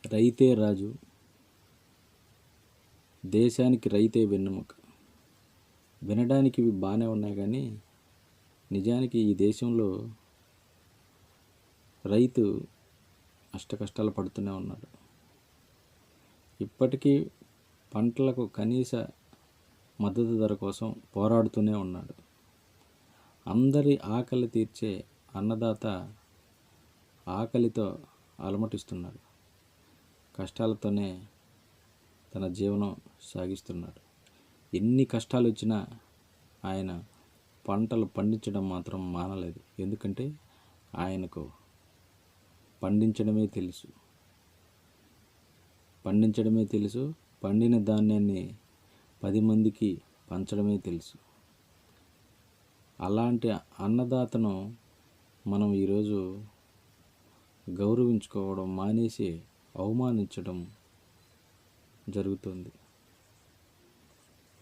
రైతే రాజు, దేశానికి రైతే వెన్నెముక. వినడానికి ఇవి బాగానే ఉన్నాయి, కానీ నిజానికి ఈ దేశంలో రైతు అష్టకష్టాలు పడుతూనే ఉన్నాడు. ఇప్పటికీ పంటలకు కనీస మద్దతు ధర కోసం పోరాడుతూనే ఉన్నాడు. అందరి ఆకలి తీర్చే అన్నదాత ఆకలితో అలమటిస్తున్నాడు. కష్టాలతోనే తన జీవనం సాగిస్తున్నాడు. ఎన్ని కష్టాలు వచ్చినా ఆయన పంటలు పండించడం మాత్రం మానలేదు. ఎందుకంటే ఆయనకు పండించడమే తెలుసు. పండిన ధాన్యాన్ని 10 మందికి పంచడమే తెలుసు. అలాంటి అన్నదాతను మనం ఈరోజు గౌరవించుకోవడం మానేసి అవమానించడం జరుగుతుంది.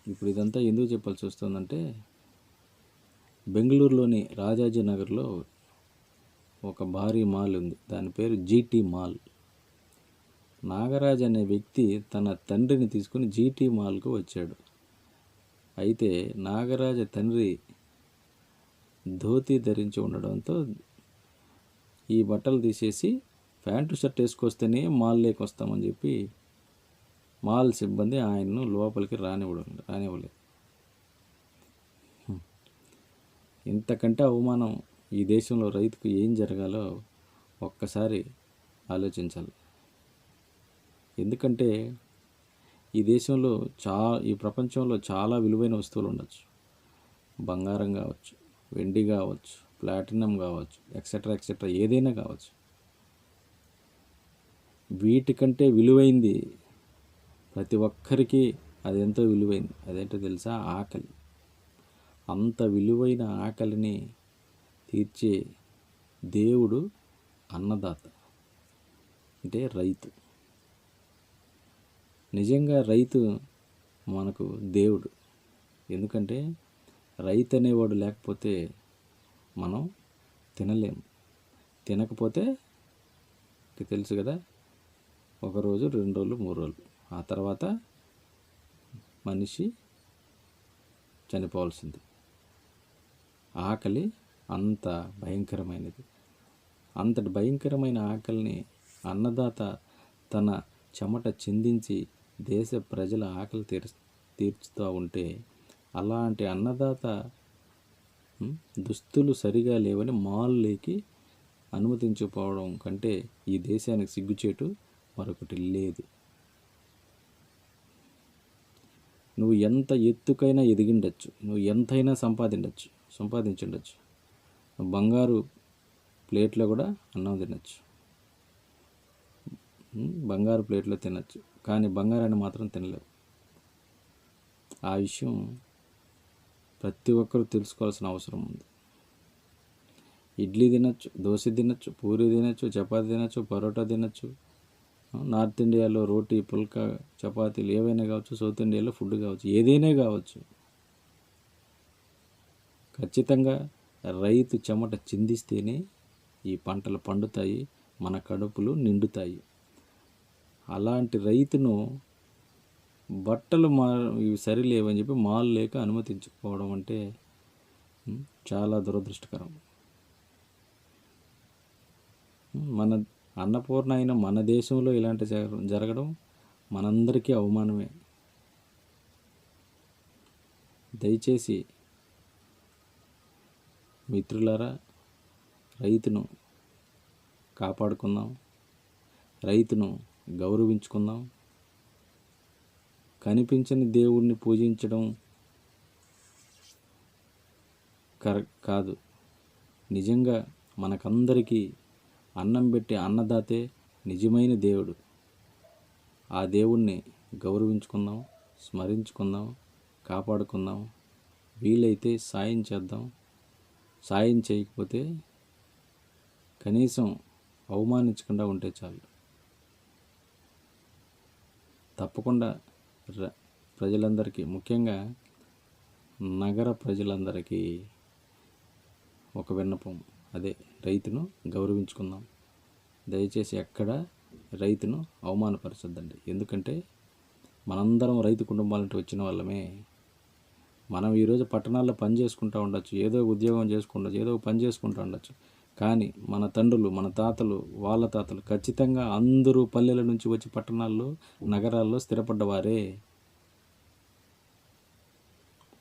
ఇప్పుడు ఇదంతా ఎందుకు చెప్పాల్సి వస్తుందంటే, బెంగళూరులోని రాజాజీ నగర్లో ఒక భారీ మాల్ ఉంది. దాని పేరు జీటీ మాల్. నాగరాజ్ అనే వ్యక్తి తన తండ్రిని తీసుకుని జీటీ మాల్కు వచ్చాడు. అయితే నాగరాజ తండ్రి ధోతి ధరించి ఉండడంతో ఈ బట్టలు తీసేసి ప్యాంటు షర్ట్ వేసుకొస్తేనే మాల్ లేకొస్తామని చెప్పి మాల్ సిబ్బంది ఆయన్ను లోపలికి రానివ్వలేదు. ఇంతకంటే అవమానం ఈ దేశంలో రైతుకు ఏం జరగాలో ఒక్కసారి ఆలోచించాలి. ఎందుకంటే ఈ దేశంలో ఈ ప్రపంచంలో చాలా విలువైన వస్తువులు ఉండొచ్చు. బంగారం కావచ్చు, వెండి కావచ్చు, ప్లాటినం కావచ్చు, ఎక్సెట్రా ఎక్సెట్రా ఏదైనా కావచ్చు. వీటికంటే విలువైంది ప్రతి ఒక్కరికి అది ఎంతో విలువైంది. అదేంటో తెలుసా? ఆకలి. అంత విలువైన ఆకలిని తీర్చే దేవుడు అన్నదాత, అంటే రైతు. నిజంగా రైతు మనకు దేవుడు. ఎందుకంటే రైతు అనేవాడు లేకపోతే మనం తినలేము. తినకపోతే తెలుసు కదా, 1 రోజు, 2 రోజులు, 3 రోజులు, ఆ తర్వాత మనిషి చనిపోవాల్సింది. ఆకలి అంత భయంకరమైనది. అంతటి భయంకరమైన ఆకలిని అన్నదాత తన చెమట చిందించి దేశ ప్రజల ఆకలి తీర్చుతూ ఉంటే, అలాంటి అన్నదాత దుస్తులు సరిగా లేవని మాల్లోకి అనుమతించకపోవడం కంటే ఈ దేశానికి సిగ్గుచేటు మరొకటి లేదు. నువ్వు ఎంత ఎత్తుకైనా ఎదిగిండొచ్చు, నువ్వు ఎంతైనా సంపాదించుండొచ్చు, బంగారు ప్లేట్లో కూడా అన్నం తినచ్చు, బంగారు ప్లేట్లో తినచ్చు, కానీ బంగారాన్ని మాత్రం తినలేవు. ఆ విషయం ప్రతి ఒక్కరూ తెలుసుకోవాల్సిన అవసరం ఉంది. ఇడ్లీ తినచ్చు, దోశ తినచ్చు, పూరి తినచ్చు, చపాతీ తినచ్చు, పరోటా తినచ్చు. నార్త్ ఇండియాలో రోటీ, పుల్కా, చపాతీలు ఏవైనా కావచ్చు, సౌత్ ఇండియాలో ఫుడ్ కావచ్చు, ఏదైనా కావచ్చు. ఖచ్చితంగా రైతు చెమట చిందిస్తేనే ఈ పంటలు పండుతాయి, మన కడుపులు నిండుతాయి. అలాంటి రైతును బట్టలు ఇవి సరిలేవని చెప్పి మాల్ లేక అనుమతించకపోవడం అంటే చాలా దురదృష్టకరం. మన అన్నపూర్ణ అయిన మన దేశంలో ఇలాంటి జరగడం మనందరికీ అవమానమే. దయచేసి మిత్రులారా, రైతును కాపాడుకుందాం, రైతును గౌరవించుకుందాం. కనిపించని దేవుణ్ణి పూజించడం కాదు. నిజంగా మనకందరికీ అన్నం పెట్టే అన్నదాతే నిజమైన దేవుడు. ఆ దేవుణ్ణి గౌరవించుకుందాం, స్మరించుకుందాం, కాపాడుకుందాం. వీలైతే సాయం చేద్దాం. సాయం చేయకపోతే కనీసం అవమానించకుండా ఉంటే చాలు. తప్పకుండా ప్రజలందరికీ, ముఖ్యంగా నగర ప్రజలందరికీ ఒక విన్నపం, అదే రైతును గౌరవించుకుందాం. దయచేసి ఎక్కడ రైతును అవమానపరచొద్దండి. ఎందుకంటే మనందరం రైతు కుటుంబాల నుండి వచ్చిన వాళ్ళమే. మనం ఈరోజు పట్టణాల్లో పని చేసుకుంటూ ఉండొచ్చు, ఏదో ఉద్యోగం చేసుకుండొచ్చు, ఏదో పని చేసుకుంటూ ఉండొచ్చు. కానీ మన తండ్రులు, మన తాతలు, వాళ్ళ తాతలు ఖచ్చితంగా అందరూ పల్లెల నుంచి వచ్చి పట్టణాల్లో, నగరాల్లో స్థిరపడ్డవారే.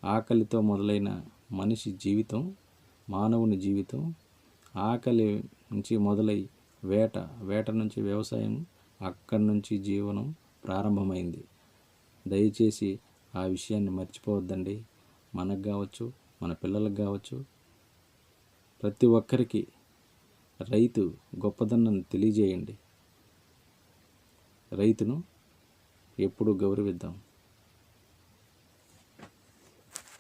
ఆకలితో మొదలైన మనిషి జీవితం, మానవుని జీవితం ఆకలి నుంచి మొదలై వేట నుంచి వ్యవసాయం, అక్కడి నుంచి జీవనం ప్రారంభమైంది. దయచేసి ఆ విషయాన్ని మర్చిపోవద్దండి. మనకు కావచ్చు, మన పిల్లలకు కావచ్చు, ప్రతి ఒక్కరికి రైతు గొప్పదనం తెలియజేయండి. రైతును ఎప్పుడూ గౌరవిద్దాం.